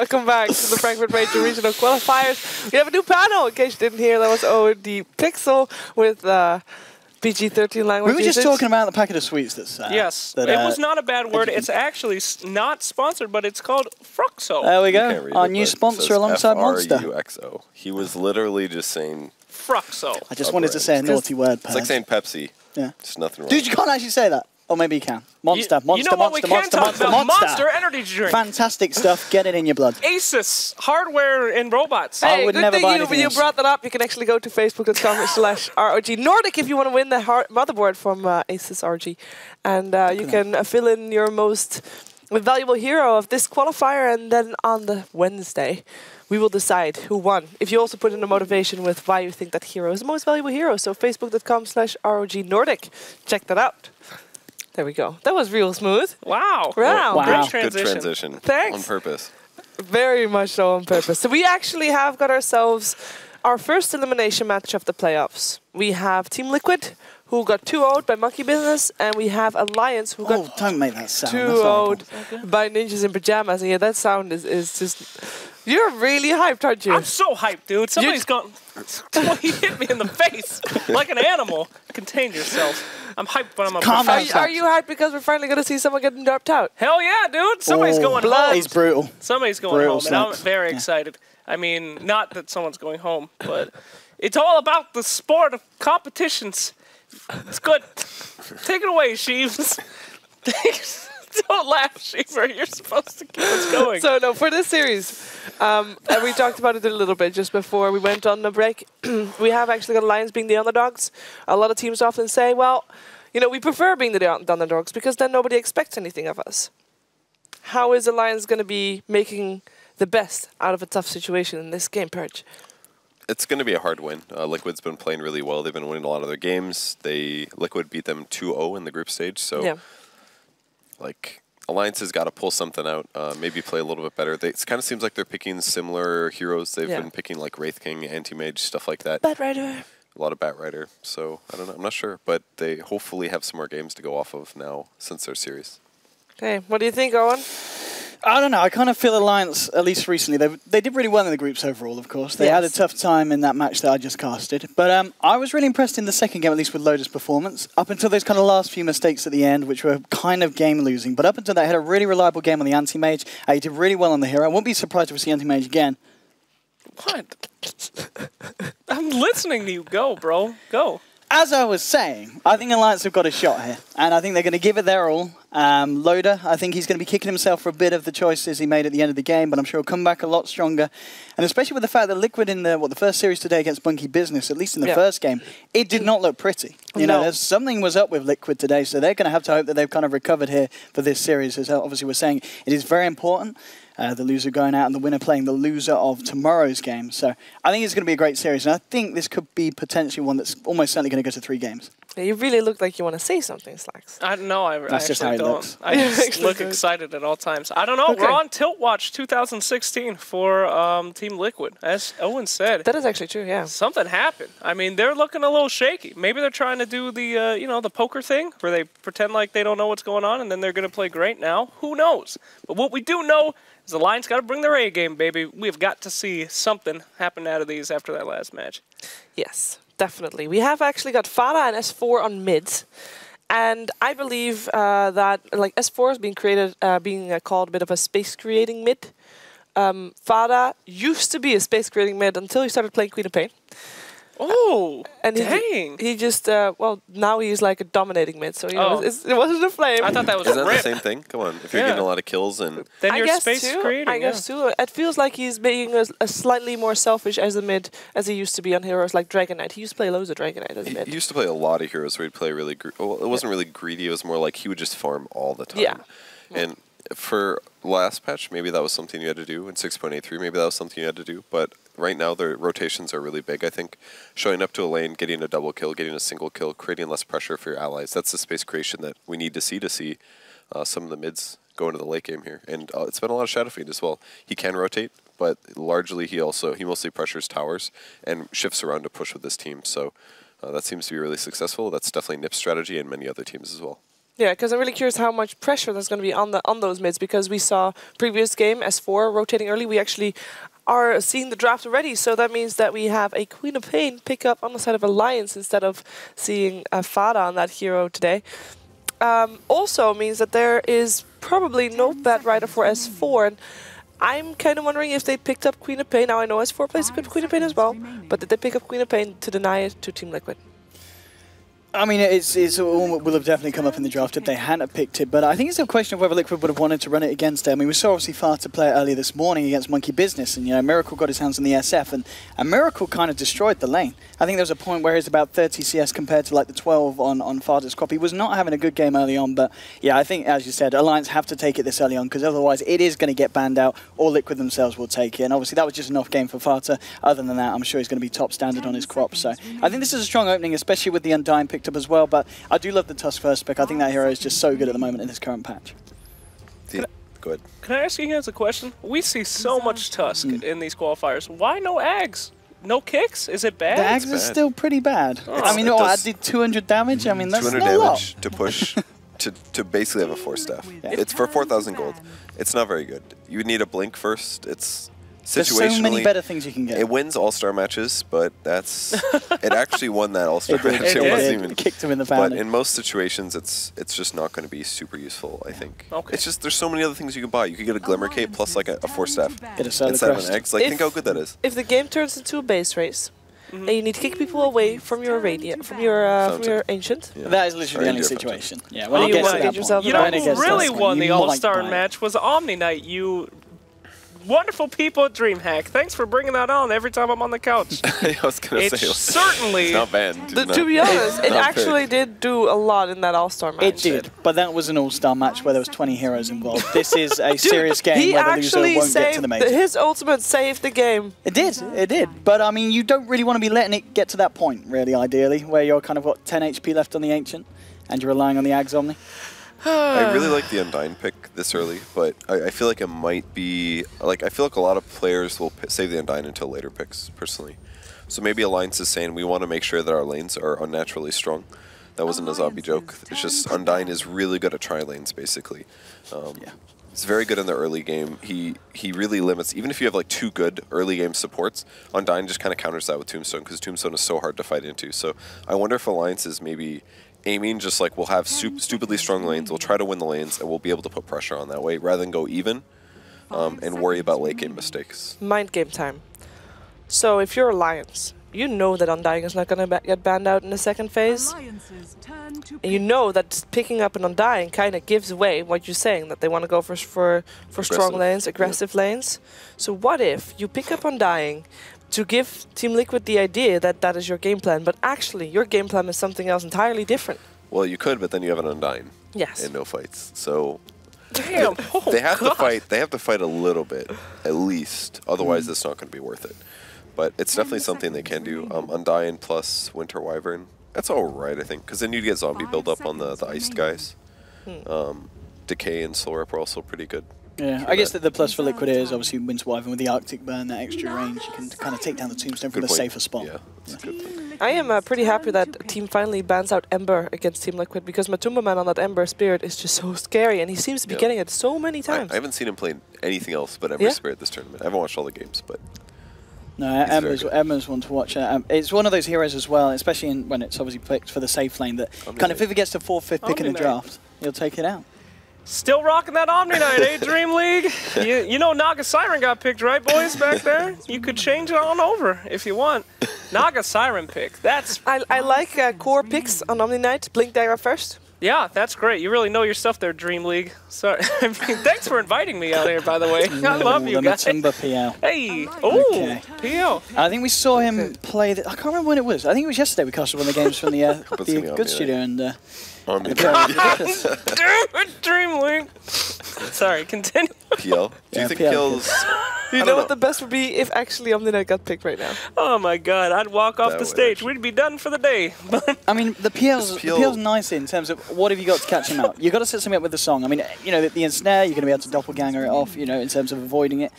Welcome back to the Frankfurt Major Regional Qualifiers. We have a new panel, in case you didn't hear. That was OD Pixel with PG-13 language. We were just talking about the packet of sweets that's... yes, that, it was not a bad word. It's actually not sponsored, but it's called Fruxo. There we go. Our new sponsor alongside Monster. F-R-U-X-O. He was literally just saying... Fruxo. I just wanted to say a naughty word, It's like saying Pepsi. Yeah. There's nothing wrong. Dude, you can't actually say that. Or maybe you can. Monster, you know what we can talk about? Monster Energy Drink. Fantastic stuff. Get it in your blood. ASUS hardware and robots. Hey, I would good never thing buy you anything else. brought that up. You can actually go to facebook.com/ROG Nordic if you want to win the motherboard from ASUS ROG. And you can fill in your most valuable hero of this qualifier, and then on the Wednesday, we will decide who won. If you also put in a motivation with why you think that hero is the most valuable hero. So facebook.com/ROG Nordic. Check that out. There we go. That was real smooth. Wow. Wow. Great transition. Good transition. Thanks. On purpose. Very much so on purpose. So we actually have got ourselves our first elimination match of the playoffs. We have Team Liquid, who got 2-0'd by Monkey Business, and we have Alliance, who got don't make that sound. 2-0'd by Ninjas in Pajamas. And yeah, that sound is just... You're really hyped, aren't you? I'm so hyped, dude. Somebody's gone... He hit me in the face like an animal. Contain yourself. I'm hyped, but I'm a Are you hyped because we're finally going to see someone getting dropped out? Hell yeah, dude. Somebody's going home. He's brutal. Somebody's going home, and I'm very excited. I mean, not that someone's going home, but it's all about the sport of competitions. It's good. Take it away, Sheaves. Don't laugh, Sheaver. You're supposed to keep us going. So, no, for this series, and we talked about it a little bit just before we went on the break, we have actually got Alliance being the underdogs. A lot of teams often say, well, you know, we prefer being the underdogs because then nobody expects anything of us. How is Alliance going to be making the best out of a tough situation in this game, Purge? It's going to be a hard win. Liquid's been playing really well. They've been winning a lot of their games. Liquid beat them 2-0 in the group stage, so... Yeah. Like, Alliance has got to pull something out, maybe play a little bit better. It kind of seems like they're picking similar heroes. They've been picking, like, Wraith King, Anti-Mage, stuff like that. Bat Rider. A lot of Bat Rider. So, I don't know. I'm not sure. But they hopefully have some more games to go off of now since they're serious. Okay, what do you think, Owen? I don't know. I kind of feel Alliance, at least recently, they did really well in the groups overall, of course. They had a tough time in that match that I just casted. But I was really impressed in the second game, at least with Loda's performance, up until those kind of last few mistakes at the end, which were kind of game-losing. But up until that, he had a really reliable game on the Anti-Mage. He did really well on the hero. I won't be surprised if we see Anti-Mage again. What? I'm listening to you. Go, bro. Go. As I was saying, I think Alliance have got a shot here, and I think they're going to give it their all. Loda, I think he's going to be kicking himself for a bit of the choices he made at the end of the game, but I'm sure he'll come back a lot stronger. And especially with the fact that Liquid in the first series today against Monkey Business, at least in the first game, it did not look pretty. You know, something was up with Liquid today, so they're going to have to hope that they've kind of recovered here for this series. As obviously we're saying, it is very important. The loser going out and the winner playing the loser of tomorrow's game. So I think it's going to be a great series, and I think this could be potentially one that's almost certainly going to go to 3 games. Yeah, you really look like you want to say something, Slacks. I don't know. That's just how it looks. I just look excited at all times. I don't know. Okay. We're on Tilt Watch 2016 for Team Liquid, as Owen said. That is actually true, yeah. Something happened. I mean, they're looking a little shaky. Maybe they're trying to do the, you know, the poker thing where they pretend like they don't know what's going on and then they're going to play great now. Who knows? But what we do know is the Lions got to bring their A game, baby. We've got to see something happen out of these after that last match. Yes. Definitely. We have actually got Fada and S4 on mid. And I believe that like S4 is being created, being called a bit of a space creating mid. Fada used to be a space creating mid until he started playing Queen of Pain. Oh, and dang. He just, well, now he's like a dominating mid, so you know, it wasn't a flame. I thought that was Isn't that the same thing? Come on, if you're getting a lot of kills and... Then you're space creating. I guess too. It feels like he's being a slightly more selfish as a mid as he used to be on heroes like Dragon Knight. He used to play loads of Dragon Knight as a mid. He used to play a lot of heroes where he'd play really... Well, it wasn't really greedy, it was more like he would just farm all the time. Yeah. And for last patch, maybe that was something you had to do. In 6.83, maybe that was something you had to do. But right now, the rotations are really big, I think. Showing up to a lane, getting a double kill, getting a single kill, creating less pressure for your allies. That's the space creation that we need to see some of the mids go into the late game here. And it's been a lot of Shadow Fiend as well. He can rotate, but largely he mostly pressures towers and shifts around to push with this team. So that seems to be really successful. That's definitely Nip's strategy and many other teams as well. Yeah, because I'm really curious how much pressure there's going to be on those mids, because we saw previous game S4 rotating early. We actually are seeing the draft already, so that means that we have a Queen of Pain pick up on the side of Alliance instead of seeing a Fada on that hero today. Also means that there is probably no bad rider for S4. And I'm kind of wondering if they picked up Queen of Pain. Now I know S4 plays a good Queen of Pain as well, but did they pick up Queen of Pain to deny it to Team Liquid? I mean, it will have definitely come up in the draft if they hadn't picked it, but I think it's a question of whether Liquid would have wanted to run it against it. I mean, we saw obviously Fata play it earlier this morning against Monkey Business, and, you know, Miracle got his hands on the SF, and Miracle kind of destroyed the lane. I think there was a point where he's about 30 CS compared to like the 12 on Fata's crop. He was not having a good game early on, but yeah, I think, as you said, Alliance have to take it this early on, because otherwise it is going to get banned out, or Liquid themselves will take it, and obviously that was just an off game for Fata. Other than that, I'm sure he's going to be top standard on his crop, so I think this is a strong opening, especially with the Undying picked up as well, but I do love the Tusk first pick. I think that hero is just so good at the moment in this current patch. Go ahead. Can I ask you guys a question? We see so much Tusk in these qualifiers. Why no Ags? No kicks? Is it bad? The Ags is still pretty bad. Oh. I mean, I did 200 damage. I mean, that's 200 not a lot. damage to push to basically have a 4 staff. Yeah. It's for 4,000 gold. It's not very good. You would need a blink first. It's situationally. There's so many better things you can get. It wins all-star matches, but that's it actually won that all-star match. It wasn't even kicked him in the family. But in most situations, it's just not going to be super useful. I think. Okay. It's just there's so many other things you can buy. You could get a Glimmer Cape plus like a 4 staff Get a Solar instead of Crest. an Eggs. Like think how good that is. If the game turns into a base race, and you need to kick people away from your radiant, from your ancient. Yeah. That is literally the only Very situation. Yeah, when when you it gets to get that yourself point. You know When it who gets to really that point, won the you might All-Star buy it. match was Omni Knight. You wonderful people at DreamHack. Thanks for bringing that on every time I'm on the couch. I was going to say certainly it's not banned. To be honest, it actually did do a lot in that All-Star match. It did, but that was an all-star match where there was 20 heroes involved. This is a serious game He where the loser actually won't get to the major. his ultimate saved the game. It did. But I mean, you don't really want to be letting it get to that point, really, ideally, where you're kind of got 10 HP left on the Ancient, and you're relying on the Ags Omni. I really like the Undying pick this early, but I feel like it might be like I feel like a lot of players will save the Undying until later picks. Personally, so maybe Alliance is saying we want to make sure that our lanes are unnaturally strong. That wasn't a zombie joke. It's just Undying is really good at tri lanes, basically. Yeah. He's very good in the early game. He really limits, even if you have like 2 good early game supports, Undying just kind of counters that with Tombstone, because Tombstone is so hard to fight into. So I wonder if Alliance is maybe aiming just like we'll have stupidly strong lanes, we'll try to win the lanes, and we'll be able to put pressure on that way, rather than go even and worry about late game mistakes. Mind game time. So if you're Alliance, you know that Undying is not going to get banned out in the second phase. And you know that picking up an Undying kind of gives away what you're saying, that they want to go for strong lanes, aggressive lanes. So what if you pick up Undying to give Team Liquid the idea that that is your game plan, but actually your game plan is something else entirely different? Well, you could, but then you have an Undying. Yes. And no fights. So damn. they have to fight. They have to fight a little bit, at least. Otherwise, it's not going to be worth it. But it's definitely something they can do. Undying plus Winter Wyvern. That's all right, I think, because then you get zombie build up on the iced guys. Decay and Soul Rep are also pretty good. Yeah, I guess that the plus for Liquid is obviously Winter Wyvern with the Arctic Burn, that extra range. You can kind of take down the Tombstone from a safer spot. Yeah, that's a good thing. I am pretty happy that Team finally bans out Ember against Team Liquid, because Matumba Man on that Ember Spirit is just so scary, and he seems to be getting it so many times. I haven't seen him play anything else but Ember Spirit this tournament. I haven't watched all the games, but... No, Emma's one to watch. It's one of those heroes as well, especially when it's obviously picked for the safe lane, that kind of if it gets to 4th, 5th pick in a draft, he'll take it out. Still rocking that Omni Knight, eh, DreamLeague? You know Naga Siren got picked, right, boys, back there? You could change it on over if you want. Naga Siren pick, that's... I like core picks on Omni Knight. Blink Dagger first. Yeah, that's great. You really know your stuff there, DreamLeague. Sorry. I mean, thanks for inviting me out here, by the way. I love you guys. Matumba PL. Hey, oh, PL. I think we saw him play. I can't remember when it was. I think it was yesterday. We casted one of the games from the Good Studio and. DreamLeague. Sorry, continue. PL. Do you think PL's... You know what the best would be if actually Omni Knight got picked right now? Oh my god, I'd walk off the stage. We'd be done for the day. I mean, the PL's nice in terms of what have you got to catch him out. You've got to set something up with the song. I mean, you know, the ensnare, you're going to be able to doppelganger it off, you know, in terms of avoiding it.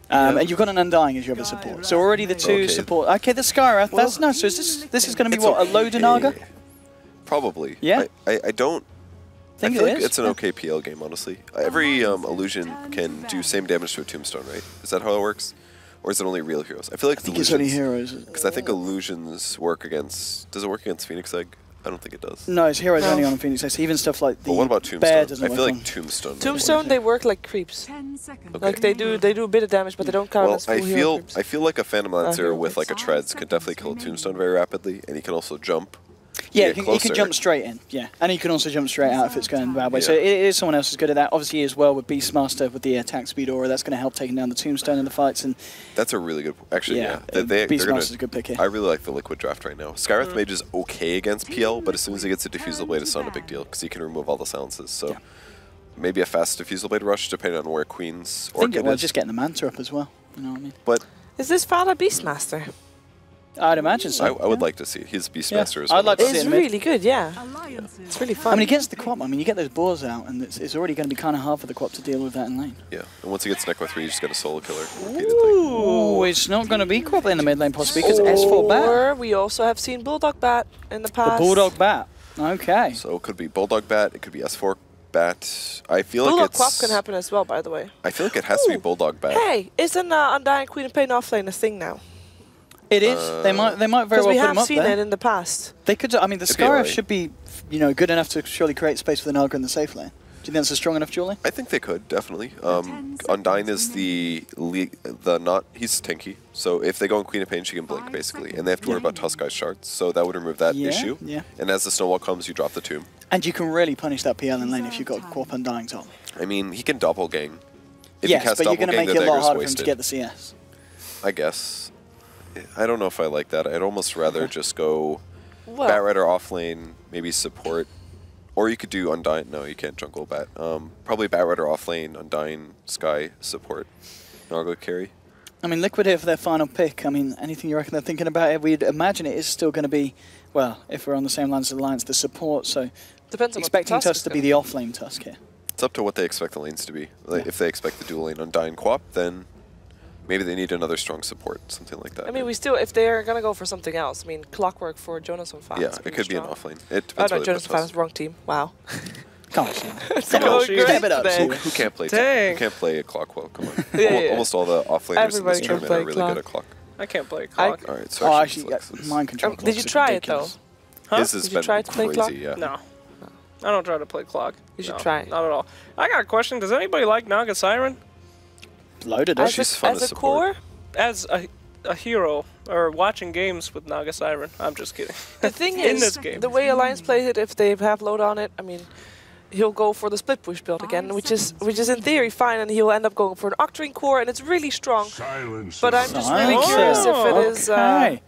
And you've got an Undying as your other support. So already the two support. Okay, the Skyrath, that's nice. So this is going to be what, a Loda Naga? Probably. Yeah? I don't... think feel it like is. it's an okay PL game, honestly. Every illusion can do same damage to a tombstone, right? Is that how it works? Or is it only real heroes? I feel like I think it's only heroes. Because I think illusions work against... Does it work against Phoenix Egg? I don't think it does. No, it's heroes only on Phoenix Egg. So even stuff like the what about bear Tombstone? doesn't I work feel on. like Tombstone. Tombstone, they work like creeps. 10 seconds. Okay. Like they do a bit of damage, but they don't count as full hero creeps. I feel like a Phantom Lancer hero with like a Treads can definitely kill Tombstone very rapidly, and he can also jump. Yeah, get he can jump straight in. Yeah, and he can also jump straight out if it's going the bad way. So it is someone else who's good at that. Obviously, as well with Beastmaster with the attack speed aura, that's going to help taking down the Tombstone in the fights. And that's a really good. Actually, yeah, Beastmaster's a good pick here. I really like the Liquid draft right now. Skywrath Mage is okay against PL, but as soon as he gets a Diffusal Blade, it's not a big deal because he can remove all the silences. So maybe a fast Diffusal Blade rush, depending on where Queen's Orchid is. Just getting the Manta up as well. You know what I mean? But is this Father Beastmaster? I'd imagine so. I would like to see it. He's Beastmaster as well. I'd like to see It's it. really good, yeah. It's really fun. I mean, against the Quap, I mean, you get those boars out, and it's already going to be kind of hard for the Quap to deal with that in lane. Yeah, and once he gets Necro 3, you just got a solo killer repeatedly. Ooh, it's not going to be Quap in the mid lane possibly because S4 Bat. Or we also have seen Bulldog Bat in the past. The Bulldog Bat. Okay. So it could be Bulldog Bat, it could be S4 Bat. I feel Bulldog like it's... Quap can happen as well, by the way. I feel like it has to be Bulldog Bat. Hey, isn't Undying Queen of Pain offlane a thing now? It is. They might very well Because put we them have up seen there. it in the past. They could. I mean, the It'd be Scarif alright. should be, good enough to surely create space for the Naga in the safe lane. Do you think that's a strong enough duel lane? I think they could, definitely. Undyne is the not... He's tanky. So if they go on Queen of Pain, she can blink, basically. And they have to worry about Tuskai's shards. So that would remove that issue. Yeah. And as the Snowball comes, you drop the tomb. And you can really punish that PL in lane if you've got Quap Undying top. I mean, he can double gang. If Yes, he casts but you're double going to gang, make the it a lot dagger's harder for him to wasted. get the CS. I guess. I don't know if I like that. I'd almost rather just go Well, Bat Rider off lane, maybe support. Or you could do Undyne. No, you can't jungle Bat. Probably Bat Rider off lane, Undyne, Sky, support. Naga carry. I mean, Liquid here for their final pick. I mean, anything you reckon they're thinking about it? We'd imagine it is still going to be, well, if we're on the same lines as Alliance, the support. So depends on expecting what the Tusk to be the off-lane Tusk here. It's up to what they expect the lanes to be. Like, if they expect the dual lane Undyne Quap, then maybe they need another strong support, something like that. I mean, we still, if they're going to go for something else, I mean, Clockwork for Jonas on Fire. Yeah, it could be an off lane. It Oh depends no, where they Jonas put on Tusk. Fire, wrong team. Wow. Come on, So on, great step it up, today. Who can't play? Dang. Who can't play a clock well? Come on. Yeah. Almost all the off laners in Everybody this can tournament play are really clock. good at clock. I can't play clock. All right, so Oh, actually, actually, mind control. Did you try it though? Huh? his has Did you been try to play crazy. clock? Yeah. No. I don't try to play clock. You should No, try it. Not at all. I got a question. Does anybody like Naga Siren? Loaded As up. she's a, fun as to a support. core, As a hero, or watching games with Naga Siren? I'm just kidding. the thing In is, this game. the way Alliance plays it, if they have load on it, I mean, he'll go for the split push build again, which is in theory fine, and he'll end up going for an Octarine core, and it's really strong. But I'm just really Silence. curious if it is Okay.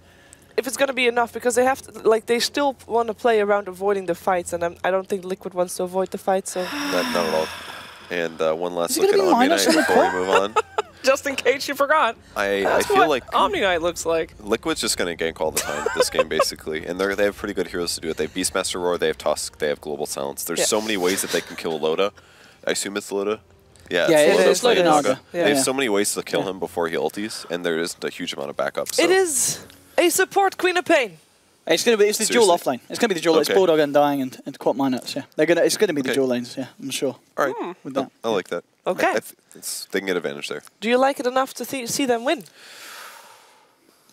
if it's going to be enough, because they have to, like, they still want to play around avoiding the fights, and I don't think Liquid wants to avoid the fights. So Not at all. And one last Is it look at gonna be Omni minus Knight on the before we core? move on. Just in case you forgot. I That's feel what like Omni Knight looks like. Liquid's just going to gank all the time this game, basically. And they have pretty good heroes to do it. They have Beastmaster Roar, they have Tusk, they have Global Silence. There's Yeah. so many ways that they can kill Loda. I assume it's Loda? Yeah, Yeah, it Loda is. playing It is. Naga. Yeah. They have Yeah. so many ways to kill Yeah. him before he ulties, and there isn't a huge amount of backup. So. it is a support Queen of Pain. It's gonna be. It's the dual Seriously? off lane. It's gonna be the dual. It's Okay. Bulldog Undying and Quap Minuts. Yeah, they're gonna. It's gonna be the Okay. dual lanes. Yeah, I'm sure. All right, With that. I like that. Okay. They can get advantage there. Do you like it enough to see them win?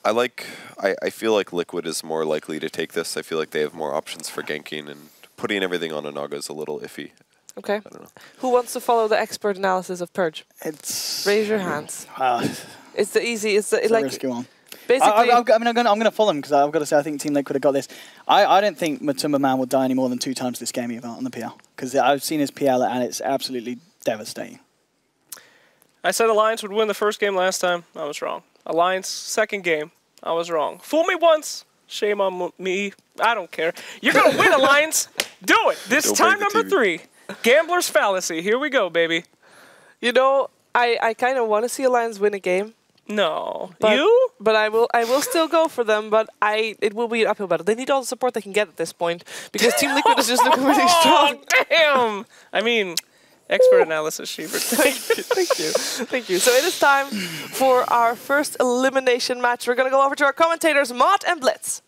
I feel like Liquid is more likely to take this. I feel like they have more options for ganking, and putting everything on a Naga is a little iffy. Okay. I don't know. Who wants to follow the expert analysis of Purge? It's Raise your hands. it's It's the easy. It's the a like risky one. basically. I'm gonna follow him because I've got to say I think Team Liquid have got this. I don't think Matumba Man will die any more than 2 times this game either on the PL because I've seen his PL and it's absolutely devastating. I said Alliance would win the first game last time. I was wrong. Alliance, second game. I was wrong. Fool me once. Shame on me. I don't care. You're going to win, Alliance. Do it. This Don't time break the number 3. Gambler's Fallacy. Here we go, baby. You know, I kind of want to see Alliance win a game. No. But, You? But I will still go for them. But it will be an uphill battle. They need all the support they can get at this point because Team Liquid is just looking really strong. Oh, damn. I mean, expert analysis, Sheebert. Thank you. Thank you. So it is time for our first elimination match. We're going to go over to our commentators, Mott and Blitz.